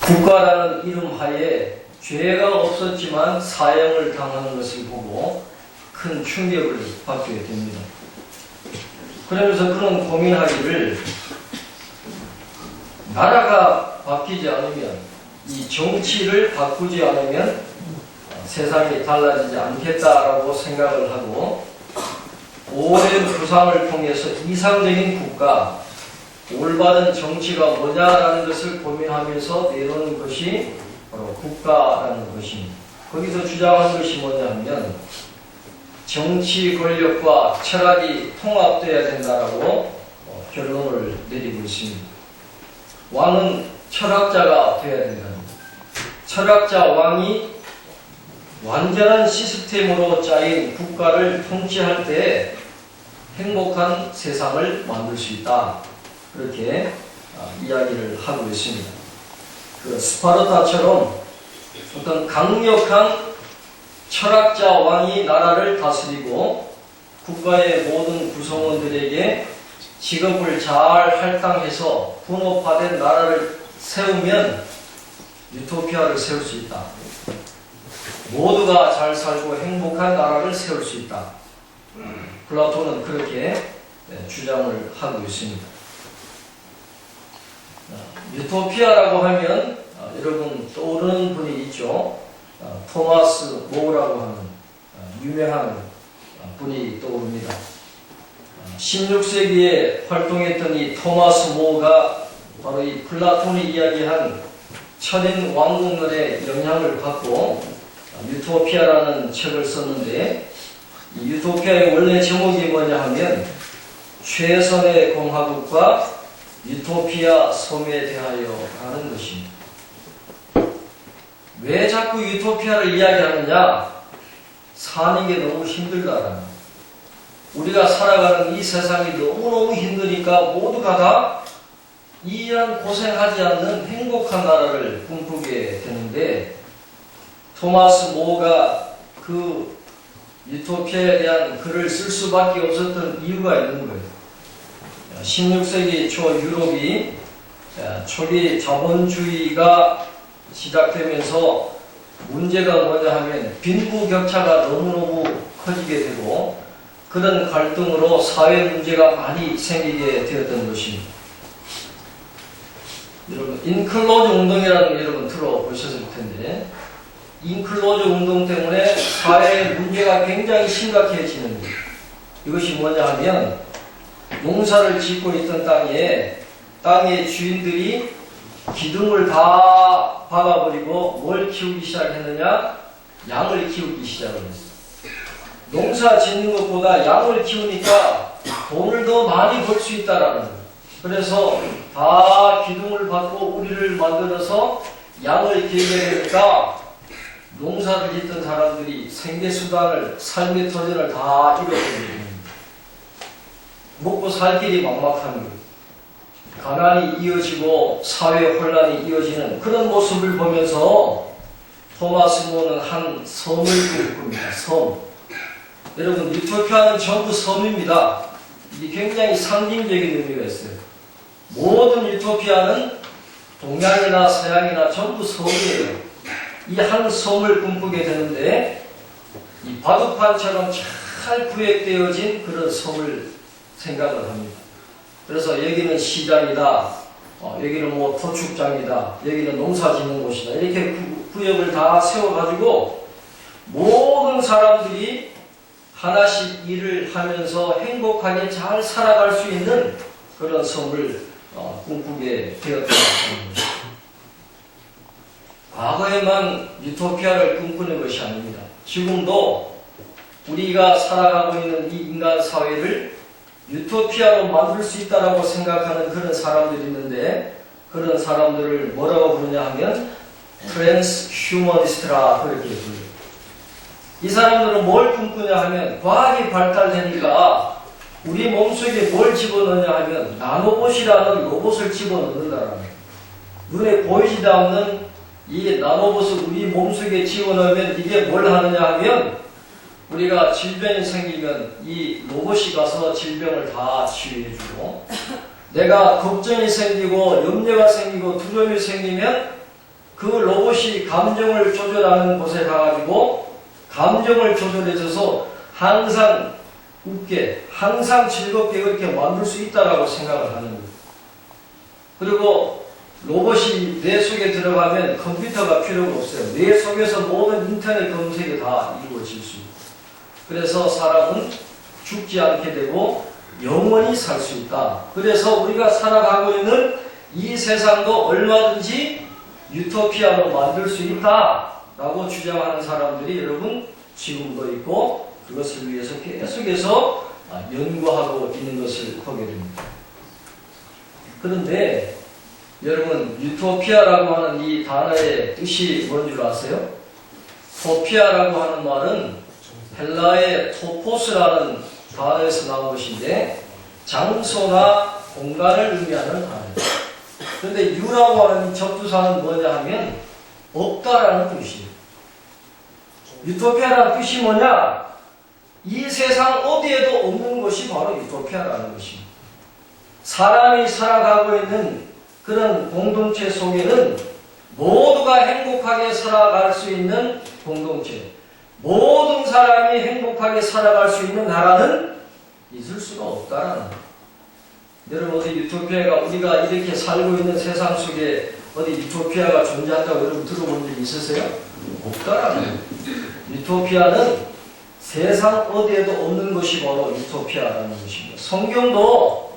국가라는 이름 하에 죄가 없었지만 사형을 당하는 것을 보고 큰 충격을 받게 됩니다. 그러면서 그런 고민하기를, 나라가 바뀌지 않으면, 이 정치를 바꾸지 않으면 세상이 달라지지 않겠다라고 생각을 하고, 오랜 구상을 통해서 이상적인 국가, 올바른 정치가 뭐냐라는 것을 고민하면서 내놓은 것이 바로 국가라는 것입니다. 거기서 주장한 것이 뭐냐 하면, 정치 권력과 철학이 통합되어야 된다라고 결론을 내리고 있습니다. 왕은 철학자가 되어야 된다. 철학자 왕이 완전한 시스템으로 짜인 국가를 통치할 때 행복한 세상을 만들 수 있다. 그렇게 이야기를 하고 있습니다. 그 스파르타처럼 어떤 강력한 철학자 왕이 나라를 다스리고 국가의 모든 구성원들에게 직업을 잘 할당해서 분업화된 나라를 세우면 유토피아를 세울 수 있다. 모두가 잘 살고 행복한 나라를 세울 수 있다. 플라톤은 그렇게 주장을 하고 있습니다. 유토피아라고 하면 여러분 떠오르는 분이 있죠. 토마스 모라고 하는 유명한 분이 떠오릅니다. 16세기에 활동했던 이 토마스 모가 바로 이 플라톤이 이야기한 천인 왕국론의 영향을 받고 유토피아라는 책을 썼는데, 이 유토피아의 원래 제목이 뭐냐 하면 최선의 공화국과 유토피아 섬에 대하여 하는 것입니다. 왜 자꾸 유토피아를 이야기하느냐? 사는 게 너무 힘들다라는, 우리가 살아가는 이 세상이 너무너무 힘드니까 모두가 다 이런 고생하지 않는 행복한 나라를 꿈꾸게 되는데, 토마스 모가 그 유토피아에 대한 글을 쓸 수밖에 없었던 이유가 있는 거예요. 16세기 초 유럽이 초기 자본주의가 시작되면서 문제가 뭐냐 하면 빈부격차가 너무너무 커지게 되고, 그런 갈등으로 사회 문제가 많이 생기게 되었던 것입니다. 여러분, 인클로즈 운동이라는 거 여러분 들어보셨을 텐데, 인클로즈 운동 때문에 사회 문제가 굉장히 심각해지는 거예요. 이것이 뭐냐 하면, 농사를 짓고 있던 땅의 주인들이 기둥을 다 박아버리고 뭘 키우기 시작했느냐? 양을 키우기 시작을 했어요. 농사 짓는 것보다 양을 키우니까 돈을 더 많이 벌 수 있다라는 거예요. 그래서 다 기둥을 박고 우리를 만들어서 양을 키우게 되니까 농사를 짓던 사람들이 생계수단을, 삶의 터전을 다 잃어버립니다. 먹고 살 길이 막막한 거예요. 가난이 이어지고 사회 혼란이 이어지는 그런 모습을 보면서 토마스 모는 한 섬을 꿈꿉니다. 섬. 여러분, 유토피아는 전부 섬입니다. 이게 굉장히 상징적인 의미가 있어요. 모든 유토피아는 동양이나 서양이나 전부 섬이에요. 이 한 섬을 꿈꾸게 되는데, 이 바둑판처럼 잘 구획되어진 그런 섬을 생각을 합니다. 그래서 여기는 시장이다, 여기는 뭐 도축장이다, 여기는 농사 짓는 곳이다, 이렇게 구역을 다 세워가지고 모든 사람들이 하나씩 일을 하면서 행복하게 잘 살아갈 수 있는 그런 섬을 꿈꾸게 되었다. 과거에만 유토피아를 꿈꾸는 것이 아닙니다. 지금도 우리가 살아가고 있는 이 인간 사회를 유토피아로 만들 수 있다고 생각하는 그런 사람들이 있는데, 그런 사람들을 뭐라고 부르냐 하면 트랜스휴머니스트라 그렇게 불러요. 이 사람들은 뭘 꿈꾸냐 하면, 과학이 발달되니까 우리 몸속에 뭘 집어넣냐 하면 나노봇이라는 로봇을 집어넣는다라는 거예요. 눈에 보이지도 않는 이 나노봇을 우리 몸속에 집어넣으면 이게 뭘 하느냐 하면, 우리가 질병이 생기면 이 로봇이 가서 질병을 다 치유해주고, 내가 걱정이 생기고 염려가 생기고 두려움이 생기면 그 로봇이 감정을 조절하는 곳에 가가지고 감정을 조절해줘서 항상 웃게, 항상 즐겁게 그렇게 만들 수 있다라고 생각을 하는 거예요. 그리고 로봇이 뇌 속에 들어가면 컴퓨터가 필요가 없어요. 뇌 속에서 모든 인터넷 검색이 다 이루어질 수 있고, 그래서 사람은 죽지 않게 되고 영원히 살 수 있다. 그래서 우리가 살아가고 있는 이 세상도 얼마든지 유토피아로 만들 수 있다라고 주장하는 사람들이 여러분 지금도 있고, 그것을 위해서 계속해서 연구하고 있는 것을 보게 됩니다. 그런데 여러분, 유토피아라고 하는 이 단어의 뜻이 뭔 줄 아세요? 토피아라고 하는 말은 헬라의 토포스라는 단어에서 나온 것인데 장소나 공간을 의미하는 단어예요. 그런데 유라고 하는 이 접두사는 뭐냐 하면 없다라는 뜻이에요. 유토피아라는 뜻이 뭐냐? 이 세상 어디에도 없는 것이 바로 유토피아라는 것입니다. 사람이 살아가고 있는 그런 공동체 속에는 모두가 행복하게 살아갈 수 있는 공동체, 모든 사람이 행복하게 살아갈 수 있는 나라는 있을 수가 없다라는 거예요. 여러분, 어디 유토피아가, 우리가 이렇게 살고 있는 세상 속에 어디 유토피아가 존재한다고 여러분 들어본 적 있으세요? 없다라는 거예요. 유토피아는 세상 어디에도 없는 것이 바로 유토피아라는 것입니다. 성경도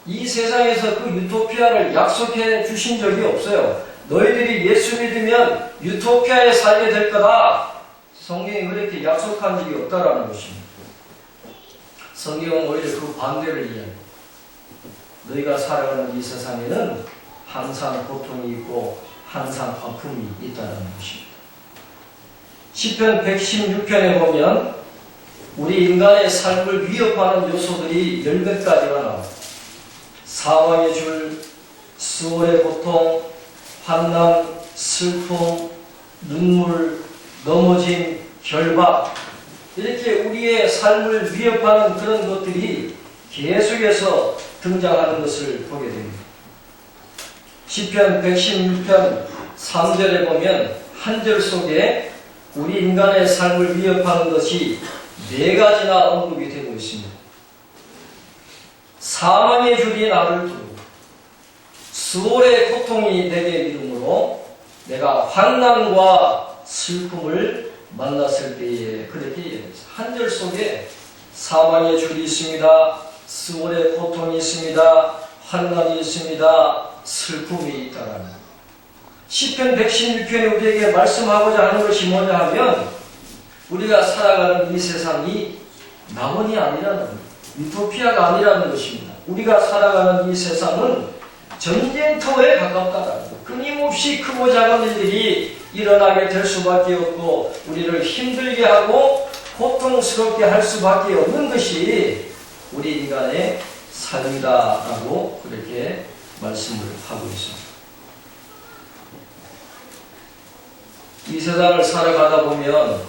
이 세상에서 그 유토피아를 약속해 주신 적이 없어요. 너희들이 예수 믿으면 유토피아에 살게 될 거다. 성경이 그렇게 약속한 적이 없다라는 것입니다. 성경은 오히려 그 반대를 이야기합니다. 너희가 살아가는 이 세상에는 항상 고통이 있고 항상 아픔이 있다는 것입니다. 시편 116편에 보면 우리 인간의 삶을 위협하는 요소들이 10몇 가지가 나옵니다. 사망의 줄, 수월의 고통, 환난, 슬픔, 눈물, 넘어짐, 결박, 이렇게 우리의 삶을 위협하는 그런 것들이 계속해서 등장하는 것을 보게 됩니다. 시편 116편 3절에 보면 한 절 속에 우리 인간의 삶을 위협하는 것이 4가지나 언급이 되고 있습니다. 사망의 줄이 나를 두르고 수월의 고통이 내게 이름으로 내가 환난과 슬픔을 만났을 때에, 그렇게 얘기했습니다. 한 절 속에 사망의 줄이 있습니다. 수월의 고통이 있습니다. 환난이 있습니다. 슬픔이 있다라는 것. 시편 116편에 우리에게 말씀하고자 하는 것이 뭐냐 하면 우리가 살아가는 이 세상이 낙원이 아니라는 것, 유토피아가 아니라는 것입니다. 우리가 살아가는 이 세상은 전쟁터에 가깝다라는 것. 끊임없이 크고 작은 일들이 일어나게 될 수밖에 없고 우리를 힘들게 하고 고통스럽게 할 수밖에 없는 것이 우리 인간의 삶이다라고 그렇게 말씀을 하고 있습니다. 이 세상을 살아가다 보면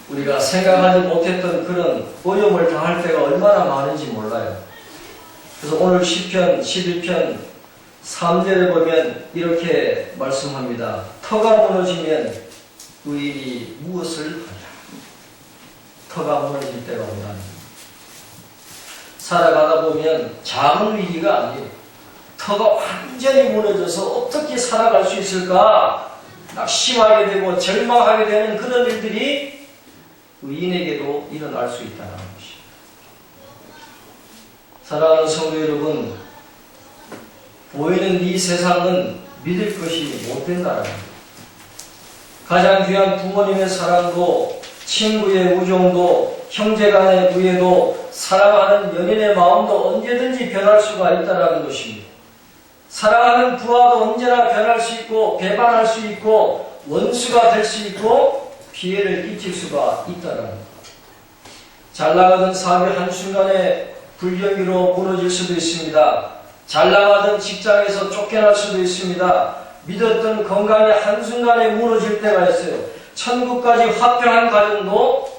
우리가 생각하지 못했던 그런 어려움을 당할 때가 얼마나 많은지 몰라요. 그래서 오늘 시편 11편 3절에 보면 이렇게 말씀합니다. 터가 무너지면 의인이 무엇을 하랴. 터가 무너질 때가 온다는 거예요. 살아가다 보면 작은 위기가 아니에요. 터가 완전히 무너져서 어떻게 살아갈 수 있을까 낙심하게 되고 절망하게 되는 그런 일들이 의인에게도 일어날 수 있다는 것입니다. 사랑하는 성도 여러분, 보이는 이 세상은 믿을 것이 못 된다는 겁니다. 가장 귀한 부모님의 사랑도, 친구의 우정도, 형제간의 우애도, 사랑하는 연인의 마음도 언제든지 변할 수가 있다는 것입니다. 사랑하는 부하도 언제나 변할 수 있고 배반할 수 있고 원수가 될 수 있고 피해를 끼칠 수가 있다는 것. 잘 나가던 사업이 한순간에 불경기로 무너질 수도 있습니다. 잘 나가던 직장에서 쫓겨날 수도 있습니다. 믿었던 건강이 한순간에 무너질 때가 있어요. 천국까지 화평한 가정도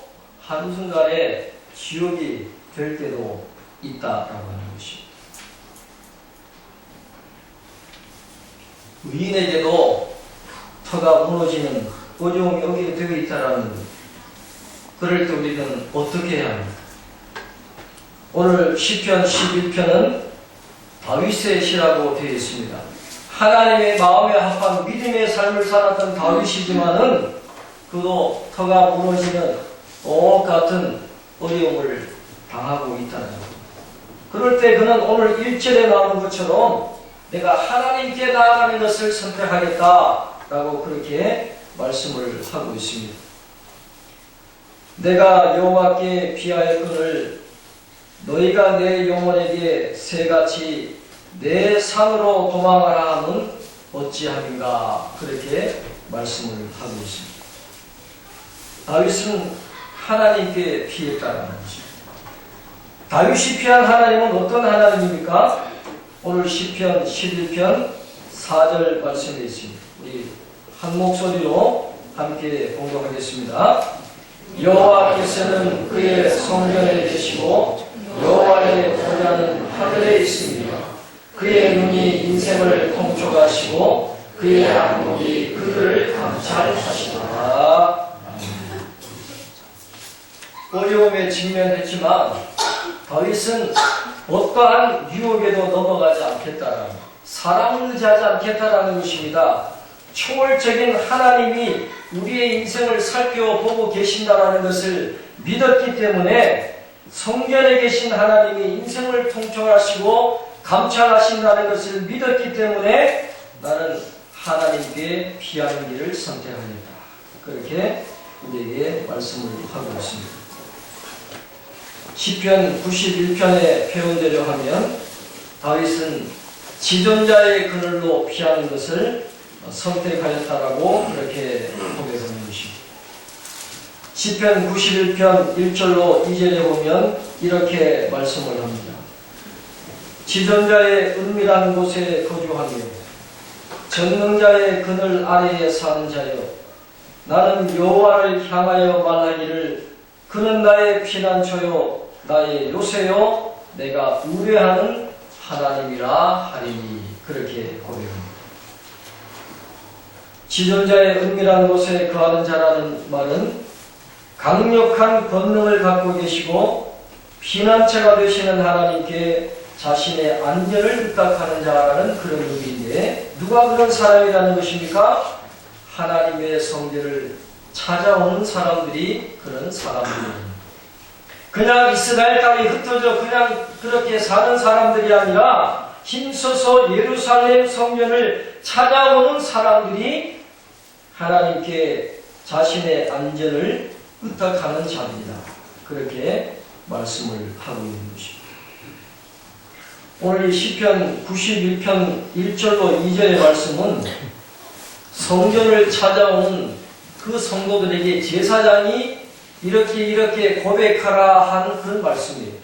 한순간에 지옥이 될 때도 있다라고 하는 것입니다. 의인에게도 터가 무너지는 어려움이 여기에 되어 있다라는 것. 그럴 때 우리는 어떻게 해야 합니까? 오늘 시편 11편은 다윗의 시라고 되어 있습니다. 하나님의 마음에 합한 믿음의 삶을 살았던 다윗이지만은 그도 터가 무너지는 똑같은 어려움을 당하고 있다는 것. 그럴 때 그는 오늘 1절에 나오는 것처럼 내가 하나님께 나아가는 것을 선택하겠다라고 그렇게 말씀을 하고 있습니다. 내가 여호와께 피하였거늘 너희가 내 영혼에게 새같이 내 산으로 도망하라 함은 어찌함인가 그렇게 말씀을 하고 있습니다. 다윗은 하나님께 피했다는 것입니다. 다윗이 피한 하나님은 어떤 하나님입니까? 오늘 시편 11편 4절 말씀에 있습니다. 우리 한 목소리로 함께 공독하겠습니다. 여호와께서는 그의 성전에 계시고 여호와의 보좌는 하늘에 있습니다. 그의 눈이 인생을 통촉하시고 그의 안목이 그들을 감찰하시도다. 어려움에 직면했지만 다윗은 어떠한 유혹에도 넘어가지 않겠다라는, 사람을 의지하지 않겠다라는 것입니다. 초월적인 하나님이 우리의 인생을 살펴보고 계신다라는 것을 믿었기 때문에 성전에 계신 하나님이 인생을 통촉하시고 감찰하신다는 것을 믿었기 때문에 나는 하나님께 피하는 길을 선택하겠다. 그렇게 우리에게 말씀을 하고 있습니다. 시편 91편의 표현대로 하면 다윗은 지존자의 그늘로 피하는 것을 선택하였다라고 그렇게 고백하는 것입니다. 시편 91편 1절로 2절에 보면 이렇게 말씀을 합니다. 지존자의 은밀한 곳에 거주하며 전능자의 그늘 아래에 사는 자여, 나는 여호와를 향하여 말하기를 그는 나의 피난처요 나의 요새요 내가 우려하는 하나님이라 하리니. 그렇게 고백합니다. 지존자의 은밀한 곳에 거하는 자라는 말은 강력한 권능을 갖고 계시고 피난처가 되시는 하나님께 자신의 안전을 부탁하는 자라는 그런 의미인데, 누가 그런 사람이라는 것입니까? 하나님의 성전을 찾아오는 사람들이 그런 사람들입니다. 그냥 이스라엘 땅이 흩어져 그냥 그렇게 사는 사람들이 아니라 힘써서 예루살렘 성전을 찾아오는 사람들이 하나님께 자신의 안전을 의탁하는 자들이다. 그렇게 말씀을 하고 있는 것입니다. 오늘 이 시편 91편 1절로 2절의 말씀은 성전을 찾아오는 그 성도들에게 제사장이 이렇게 고백하라 하는 그런 말씀이에요.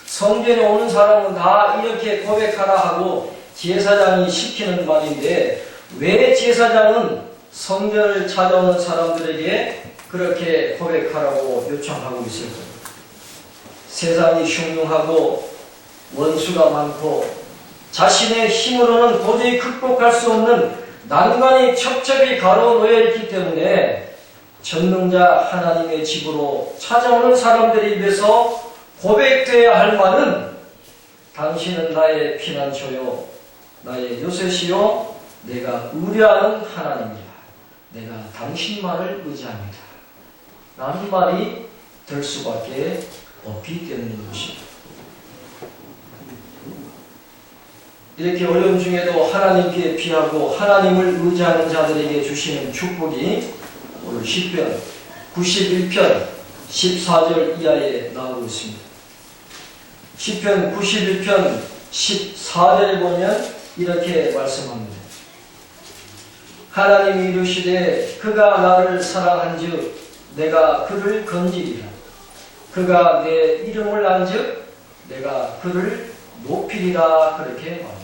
성전에 오는 사람은 다 이렇게 고백하라 하고 제사장이 시키는 말인데, 왜 제사장은 성전을 찾아오는 사람들에게 그렇게 고백하라고 요청하고 있을까요? 세상이 흉흉하고 원수가 많고 자신의 힘으로는 도저히 극복할 수 없는 난관이 첩첩이 가로놓여 있기 때문에 전능자 하나님의 집으로 찾아오는 사람들의 입에서 고백되어야 할 말은 당신은 나의 피난처요 나의 요새시요 내가 우려하는 하나님이라. 내가 당신만을 의지합니다. 라는 말이 될 수밖에 없기 때문인 것입니다. 이렇게 어려움 중에도 하나님께 피하고 하나님을 의지하는 자들에게 주시는 축복이 오늘 시편 91편 14절 이하에 나오고 있습니다. 시편 91편 14절에 보면 이렇게 말씀합니다. 하나님이 이르시되 그가 나를 사랑한즉 내가 그를 건지리라. 그가 내 이름을 안즉 내가 그를 높이리라. 그렇게 말했습니다.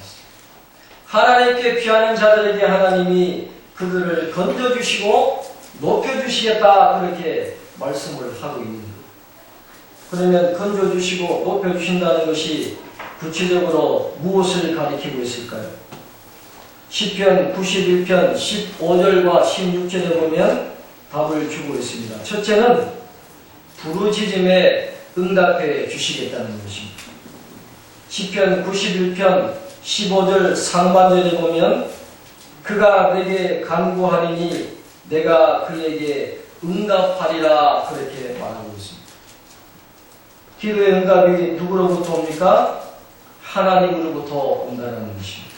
하나님께 피하는 자들에게 하나님이 그들을 건져주시고 높여주시겠다. 그렇게 말씀을 하고 있는 거예요. 그러면 건져주시고 높여주신다는 것이 구체적으로 무엇을 가리키고 있을까요? 시편 91편 15절과 16절에 보면 답을 주고 있습니다. 첫째는 부르짖음에 응답해 주시겠다는 것입니다. 시편 91편 15절 상반절에 보면 그가 내게 간구하리니 내가 그에게 응답하리라 그렇게 말하고 있습니다. 기도의 응답이 누구로부터 옵니까? 하나님으로부터 온다는 것입니다.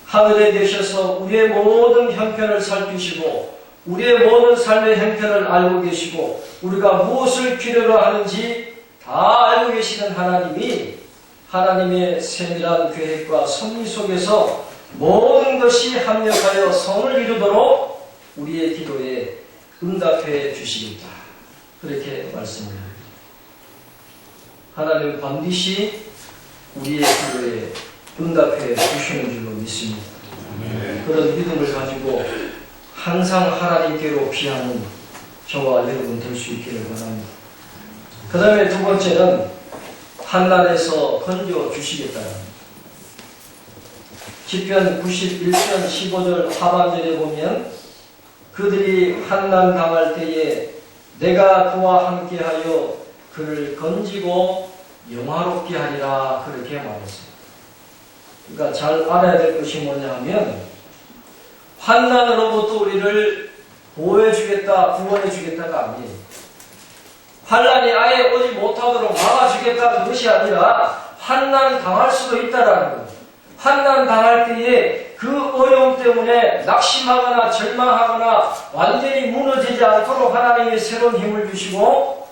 하늘에 계셔서 우리의 모든 형편을 살피시고 우리의 모든 삶의 형편을 알고 계시고 우리가 무엇을 필요로 하는지 다 알고 계시는 하나님이 하나님의 세밀한 계획과 섭리 속에서 모든 것이 합력하여 성을 이루도록 우리의 기도에 응답해 주시겠다. 그렇게 말씀합니다. 하나님은 반드시 우리의 기도에 응답해 주시는 줄로 믿습니다. 그런 믿음을 가지고 항상 하나님께로 피하는 저와 여러분 될 수 있기를 바랍니다. 그 다음에 두 번째는 환난에서 건져 주시겠다는 시편 91편 15절 하반절에 보면 그들이 환난 당할 때에 내가 그와 함께하여 그를 건지고 영화롭게 하리라 그렇게 말했습니다. 그러니까 잘 알아야 될 것이 뭐냐 하면 환난으로부터 우리를 보호해주겠다, 구원해주겠다가 아니에요. 환난이 아예 오지 못하도록 막아주겠다는 것이 아니라 환난 당할 수도 있다라는 거예요. 환난 당할 때에 그 어려움 때문에 낙심하거나 절망하거나 완전히 무너지지 않도록 하나님이 새로운 힘을 주시고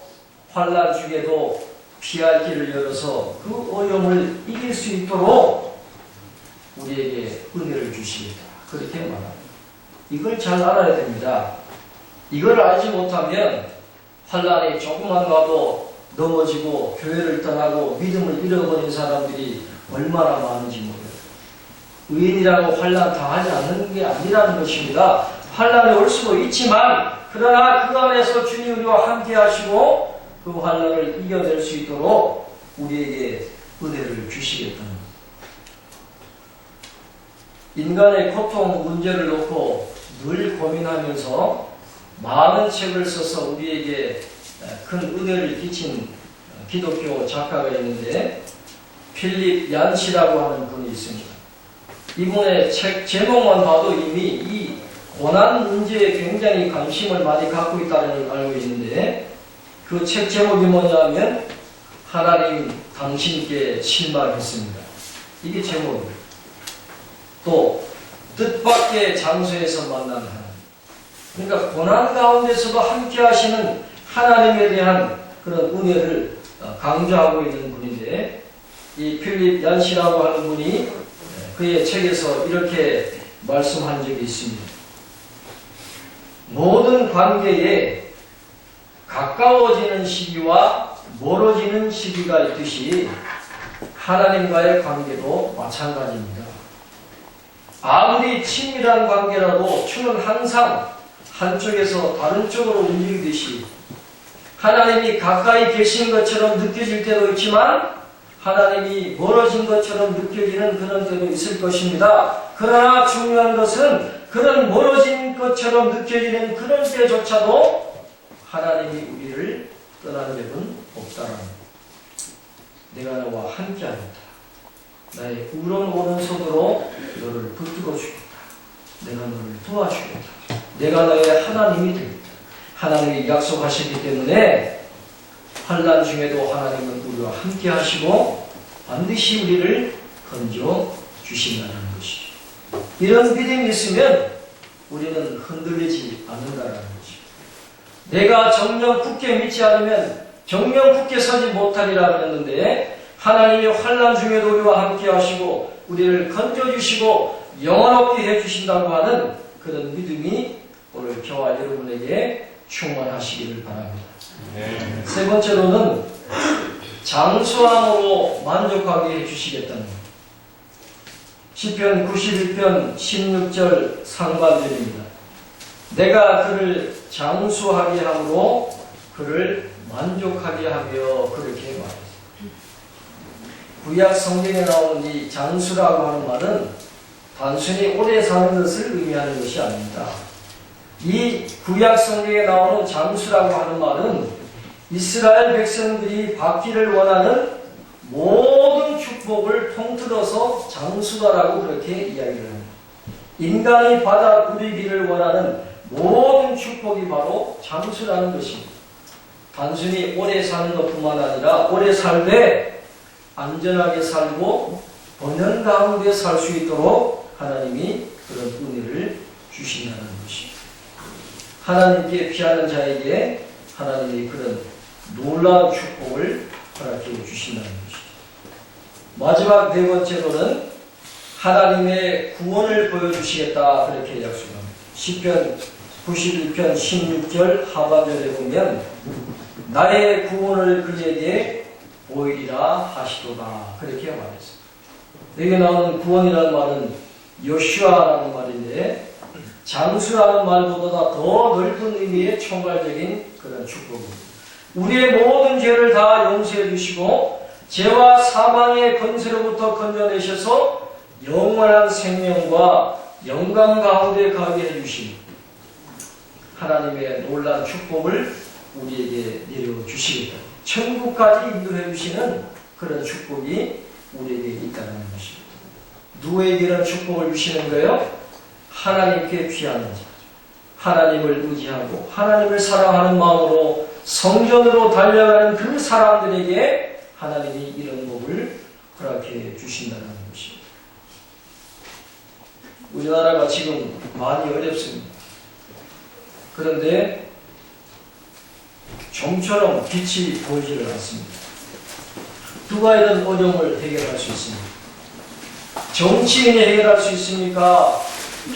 환난 중에도 피할 길을 열어서 그 어려움을 이길 수 있도록 우리에게 은혜를 주시겠다. 그렇게 말합니다. 이걸 잘 알아야 됩니다. 이걸 알지 못하면 환난이 조금만 가도 넘어지고 교회를 떠나고 믿음을 잃어버린 사람들이 얼마나 많은지 모르겠어요. 의인이라고 환난 당하지 않는 게 아니라는 것입니다. 환난이 올 수도 있지만 그러나 그 안에서 주님 우리와 함께 하시고 그 환난을 이겨낼 수 있도록 우리에게 은혜를 주시겠다는 인간의 고통 문제를 놓고 늘 고민하면서 많은 책을 써서 우리에게 큰 은혜를 끼친 기독교 작가가 있는데 필립 얀시라고 하는 분이 있습니다. 이분의 책 제목만 봐도 이미 이 고난 문제에 굉장히 관심을 많이 갖고 있다는 걸 알고 있는데 그 책 제목이 뭐냐면 하나님 당신께 실망했습니다. 이게 제목입니다. 또 뜻밖의 장소에서 만난 하나님. 그러니까 고난 가운데서도 함께 하시는 하나님에 대한 그런 은혜를 강조하고 있는 분인데 이 필립 얀시라고 하는 분이 그의 책에서 이렇게 말씀한 적이 있습니다. 모든 관계에 가까워지는 시기와 멀어지는 시기가 있듯이 하나님과의 관계도 마찬가지입니다. 아무리 친밀한 관계라도 주는 항상 한쪽에서 다른 쪽으로 움직이듯이 하나님이 가까이 계신 것처럼 느껴질 때도 있지만 하나님이 멀어진 것처럼 느껴지는 그런 때도 있을 것입니다. 그러나 중요한 것은 그런 멀어진 것처럼 느껴지는 그런 때조차도 하나님이 우리를 떠난 적은 없다라는 것. 내가 너와 함께하겠다. 나의 우러운 오른손으로 너를 붙들어 주겠다. 내가 너를 도와주겠다. 내가 너의 하나님이 되겠다. 하나님이 약속하셨기 때문에 환난 중에도 하나님은 우리와 함께 하시고 반드시 우리를 건져 주신다는 것이죠. 이런 믿음이 있으면 우리는 흔들리지 않는다는 것이죠. 내가 정령 굳게 믿지 않으면 정령 굳게 서지 못하리라 그랬는데 하나님이 환난 중에도 우리와 함께 하시고 우리를 건져주시고 영원롭게 해주신다고 하는 그런 믿음이 오늘 저와 여러분에게 충만하시기를 바랍니다. 네. 세 번째로는 장수함으로 만족하게 해주시겠다는 것. 시편 91편 16절 상반절입니다. 내가 그를 장수하게 함으로 그를 만족하게 하며 그렇게 말했습니다. 구약 성경에 나오는 이 장수라고 하는 말은 단순히 오래 사는 것을 의미하는 것이 아닙니다. 이 구약 성경에 나오는 장수라고 하는 말은 이스라엘 백성들이 받기를 원하는 모든 축복을 통틀어서 장수다라고 그렇게 이야기를 합니다. 인간이 받아 누리기를 원하는 모든 축복이 바로 장수라는 것입니다. 단순히 오래 사는 것뿐만 아니라 오래 살되 안전하게 살고 번영 가운데 살 수 있도록 하나님이 그런 은혜를 주신다는 것입니다. 하나님께 피하는 자에게 하나님이 그런 놀라운 축복을 허락해 주신다는 것입니다. 마지막 네 번째로는 하나님의 구원을 보여주시겠다 그렇게 약속합니다. 시편 91편 16절 하반절에 보면 나의 구원을 그에게 보이리라 하시도다 그렇게 말했습니다. 여기 나오는 구원이라는 말은 요슈아라는 말인데 장수라는 말보다 더 넓은 의미의 총괄적인 그런 축복입니다. 우리의 모든 죄를 다 용서해 주시고 죄와 사망의 권세로부터 건져내셔서 영원한 생명과 영광 가운데 가게 해주신 하나님의 놀라운 축복을 우리에게 내려주시겠다. 천국까지 인도해 주시는 그런 축복이 우리에게 있다는 것입니다. 누구에게 이런 축복을 주시는 거예요? 하나님께 귀하는 자, 하나님을 의지하고 하나님을 사랑하는 마음으로 성전으로 달려가는 그 사람들에게 하나님이 이런 복을 허락해 주신다는 것입니다. 우리나라가 지금 많이 어렵습니다. 그런데 좀처럼 빛이 보이지를 않습니다. 누가 이런 어려움을 해결할 수 있습니까? 정치인이 해결할 수 있습니까?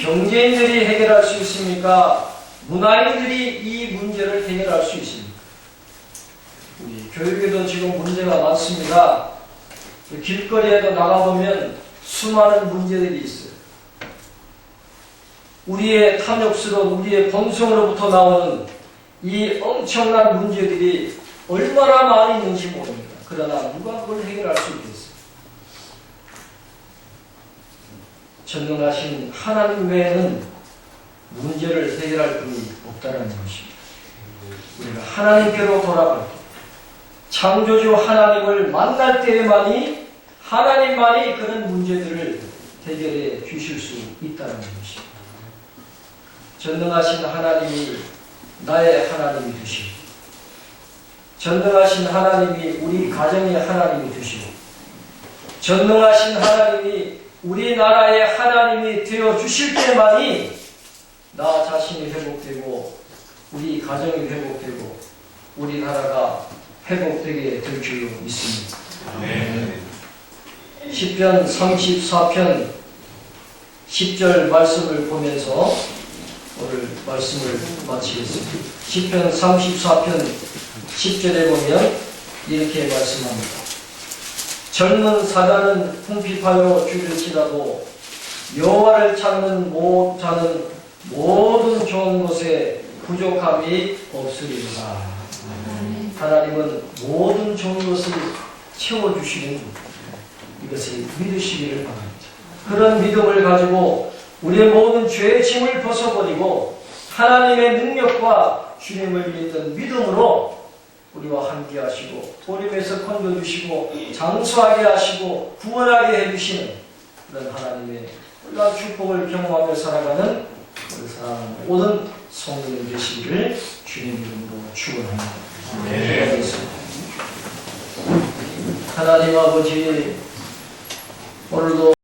경제인들이 해결할 수 있습니까? 문화인들이 이 문제를 해결할 수 있습니까? 우리 교육에도 지금 문제가 많습니다. 길거리에도 나가보면 수많은 문제들이 있어요. 우리의 탐욕스러운 우리의 본성으로부터 나오는 이 엄청난 문제들이 얼마나 많이 있는지 모릅니다. 그러나 누가 그걸 해결할 수 있겠어요? 전능하신 하나님 외에는 문제를 해결할 분이 없다는 것입니다. 우리가 하나님께로 돌아갈 때 창조주 하나님을 만날 때에만이 하나님만이 그런 문제들을 해결해 주실 수 있다는 것입니다. 전능하신 하나님이 나의 하나님이 되시고 전능하신 하나님이 우리 가정의 하나님이 되시고 전능하신 하나님이 우리나라의 하나님이 되어 주실 때만이 나 자신이 회복되고 우리 가정이 회복되고 우리나라가 회복되게 될 줄로 믿습니다. 시편 34편 10절 말씀을 보면서 오늘 말씀을 마치겠습니다. 시편 34편 10절에 보면 이렇게 말씀합니다. 젊은 사자는 궁핍하여 죽일지라도 여호와를 찾는 자는 모든 좋은 것에 부족함이 없으리로다. 하나님은 모든 좋은 것을 채워주시는 이것을 믿으시기를 바랍니다. 그런 믿음을 가지고 우리의 모든 죄의 짐을 벗어버리고 하나님의 능력과 주님을 믿는 믿음으로 우리와 함께 하시고 고림에서 건져주시고 장수하게 하시고 구원하게 해주시는 그런 하나님의 놀라운 축복을 경험하며 살아가는 우리 사랑하는 모든 성도들 되시기를 주님 이름으로 축원합니다. 네. 하나님 아버지 오늘도